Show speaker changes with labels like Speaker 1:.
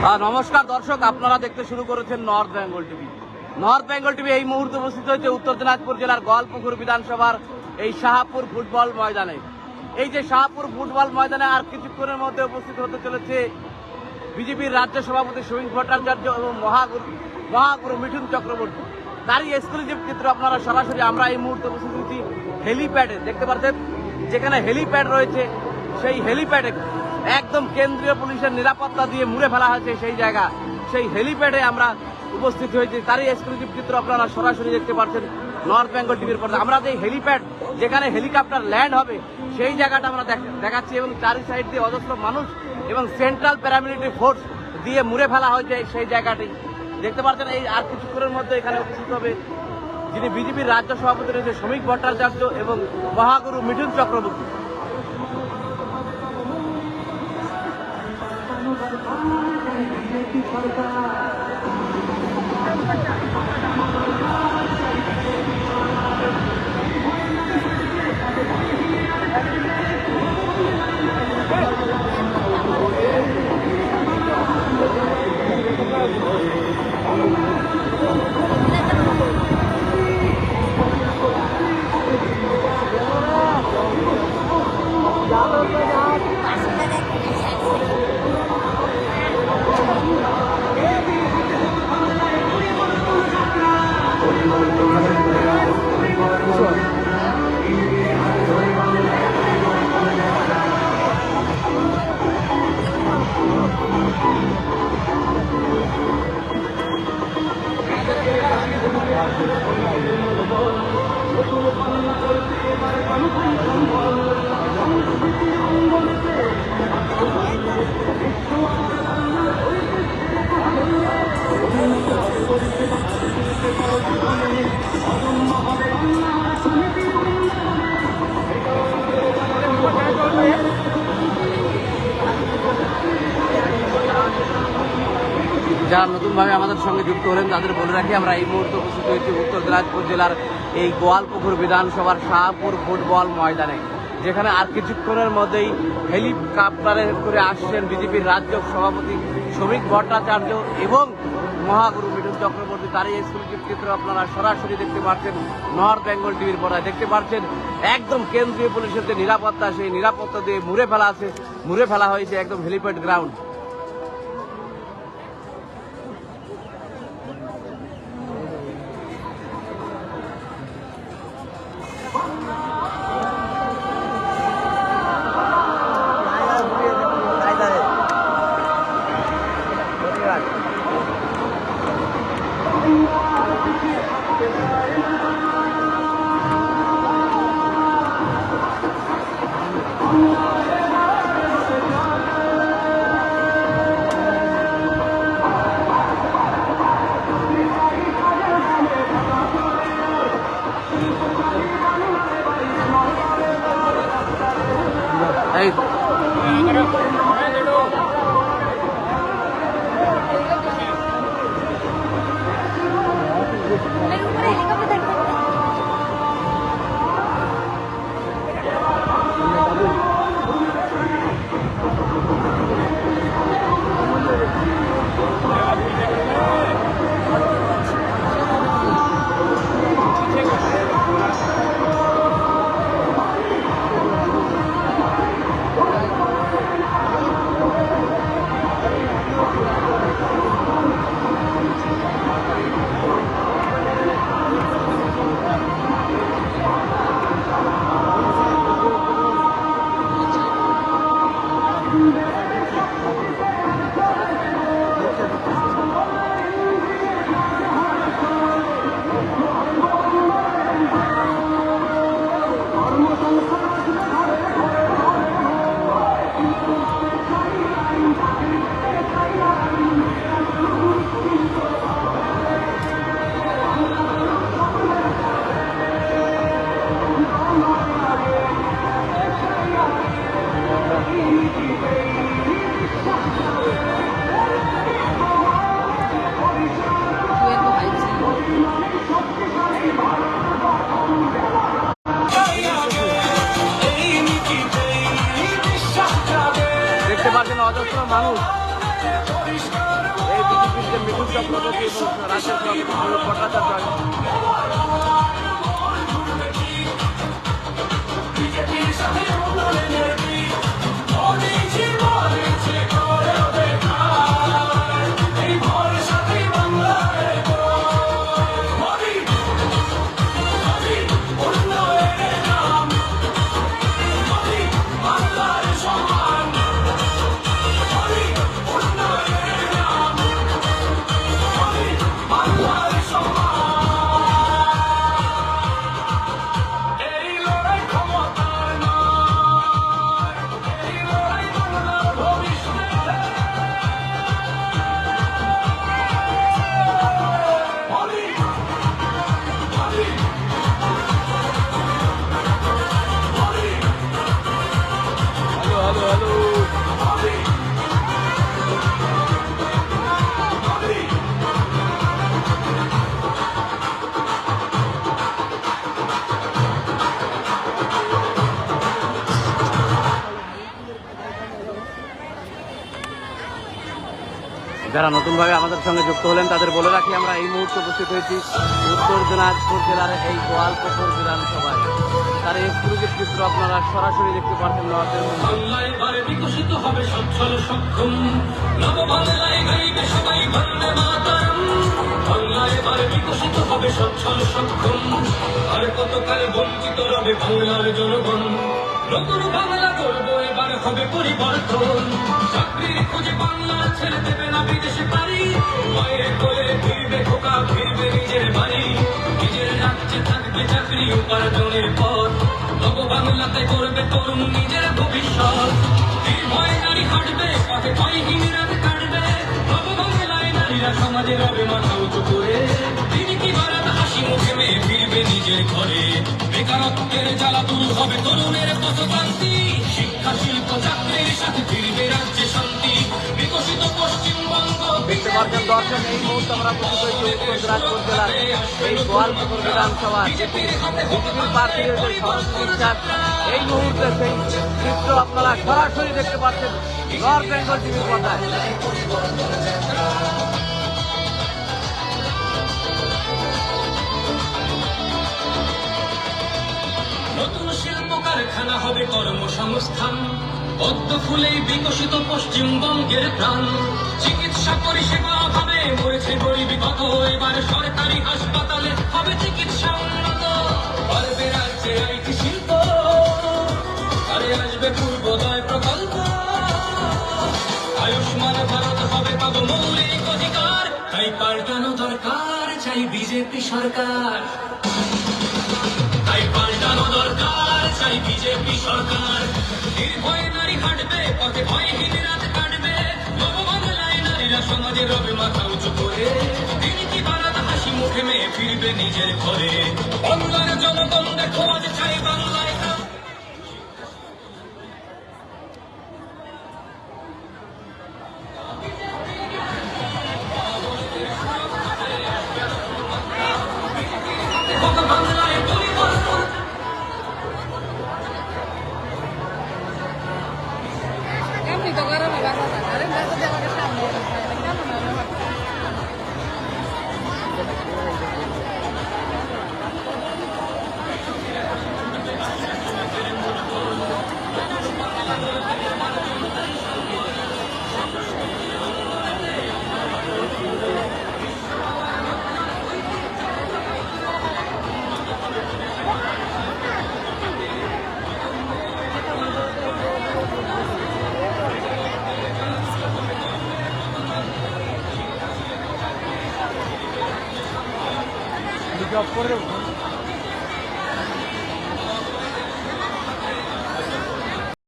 Speaker 1: নমস্কার দর্শক, আপনারা দেখতে শুরু করেছেন north Bengal TV. North Bengal TV এই মুহূর্তে উপস্থিত হয়েছে উত্তর দিনাজপুর জেলার গোয়ালপুকুর বিধানসভার এই শাহপুর ফুটবল ময়দানে। এই যে শাহপুর ফুটবল ময়দানে আর কিছুক্ষণের মধ্যে উপস্থিত হতে চলেছে বিজেপির রাজ্য সভাপতি শ্রমিক ভট্টাচার্য এবং মহাগুরু মিঠুন চক্রবর্তী। তারই এক্সক্লুসিভ চিত্র আপনারা সরাসরি আমরা এই মুহূর্তে উপস্থিত হয়েছি হেলিপ্যাডে। দেখতে পাচ্ছেন যেখানে হেলিপ্যাড রয়েছে, সেই হেলিপ্যাডে একদম কেন্দ্রীয় পুলিশের নিরাপত্তা দিয়ে মুড়ে ফেলা হয়েছে সেই জায়গা। সেই হেলিপ্যাডে আমরা উপস্থিত হয়েছি, তারই এক্সক্লুসিভ চিত্র আপনারা সরাসরি দেখতে পাচ্ছেন নর্থ বেঙ্গল টিভির পর্দায়। আমরা যে হেলিপ্যাড যেখানে হেলিকপ্টার ল্যান্ড হবে সেই জায়গাটা আমরা দেখাচ্ছি, এবং চারি সাইড দিয়ে অজস্র মানুষ এবং সেন্ট্রাল প্যারামিলিটারি ফোর্স দিয়ে মুড়ে ফেলা হয়েছে সেই জায়গাটি। দেখতে পাচ্ছেন এই আর কিছুক্ষণের মধ্যে এখানে উপস্থিত হবে যিনি বিজেপির রাজ্য সভাপতি রয়েছে শ্রমিক ভট্টাচার্য এবং মহাগুরু মিঠুন চক্রবর্তী। যারা নতুনভাবে আমাদের সঙ্গে যুক্ত হলেন তাদের বলে রাখি, আমরা এই মুহূর্তে উপস্থিত হয়েছি উত্তর দিনাজপুর জেলার এই গোয়ালপুকুর বিধানসভার শাহপুর ফুটবল ময়দানে, যেখানে আর কিছুক্ষণের মধ্যেই হেলিকপ্টারে করে আসছেন বিজেপির রাজ্য সভাপতি শ্রমিক ভট্টাচার্য এবং মহাগুরু মিঠুন চক্রবর্তী। তারই এক্সক্লুসিভ চিত্র আপনারা সরাসরি দেখতে পাচ্ছেন নর্থ বেঙ্গল টিভির পর্দায়। দেখতে পাচ্ছেন একদম কেন্দ্রীয় পুলিশের যে নিরাপত্তা, সেই নিরাপত্তা দিয়ে মুড়ে ফেলা হয়েছে একদম হেলিপ্যাড গ্রাউন্ড। দেখতে পাচ্ছেন অজস্র মানুষ যে মৃত্যু চক্রবর্তী এবং রাজ্যের সভাপতি সৌরভ ভট্টাচার্য। যারা নতুনভাবে আমাদের সঙ্গে যুক্ত হলেন তাদের বলে রাখি, আমরা এই মুহূর্তে উপস্থিত হয়েছি উত্তর দিনাজপুর জেলার এই গোয়ালপুকুর বিধানসভায়। তার এক্সক্লুসিভ চিত্র আপনারা সরাসরি দেখতে পাচ্ছেন। বিকশিত হবে সচ্ছল সক্ষম নববাংলায় গাইবে সবাই বন্দে মাতরম। বাংলায় এবার বিকশিত হবে সচ্ছল সক্ষম, আর কতকাল বঞ্চিত রবে বাংলার জনগণ। নতুন বাংলা গর্ব এবার হবে পরিবর্তন। চাকরির খোঁজে বাংলা ছেড়ে দেবে না বিদেশে পারি, মায়ের কোলে ফিরবে খোকা ফিরবে নিজের বাড়ি। নিজের রাজ্যে থাকবে চাকরি উপার্জনের পথ, নব বাংলাতে করবে তরুণ নিজের ভবিষ্যৎ। নির্ভয় নারী হাঁটবে পথে ভয়হীন রাত কাটবে, নব বাংলায় নারীরা সমাজে রবে মাথা উঁচু করে। তিনি কি বারাত হাসি মুখে মেয়ে ফিরবে নিজের ঘরে, বেকারত্বের জ্বালা দূর হবে তরুণের পথক্রান্তি। শিক্ষা শিল্প চাকরির সাথে ফিরবে রাজ্যে শান্তি, বিকশিত পশ্চিমবঙ্গ। দেখতে পাচ্ছেন দর্শক, এই মুহূর্তে আমরা উত্তর দিনাজপুর জেলার এই গোয়ালপুকুর বিধানসভা বিজেপির প্রার্থীদের যে সহযোগিতার এই মুহূর্তে সেই চিত্র আপনারা সরাসরি দেখতে পাচ্ছেন নর্থ বেঙ্গল টিভির পর্দায়। নতুন শিল্প কারখানা হবে কর্মসংস্থান, পদ্ম ফুলেই বিকশিত পশ্চিমবঙ্গের প্রাণ। চিকিৎসা পরিষেবা অভাবে মরেছে গরিবী কত, এবার সরকারি হাসপাতালে হবে চিকিৎসা উন্নত। পারবে রাজ্যে আইটি শিল্প, আরে আসবে পূর্বোদয় প্রকল্প। আয়ুষ্মান ভারত হবে পাবো মৌলিক অধিকার, তাই পাল্টানো দরকার চাই বিজেপি সরকার। তাই পাল্টানো দরকার চাই বিজেপি সরকার। নির্ভয় নারী হাঁটবে পথে ভয়হীন রাত কাটবে, নববাংলায় নারীরা সমাজে রবে মাথা উঁচু করে। তিনি কি বারাত হাসি মুখে মেয়ে ফিরবে নিজের ঘরে। বাংলার জনগণ দেখো আজ চাই বাংলায় জব করে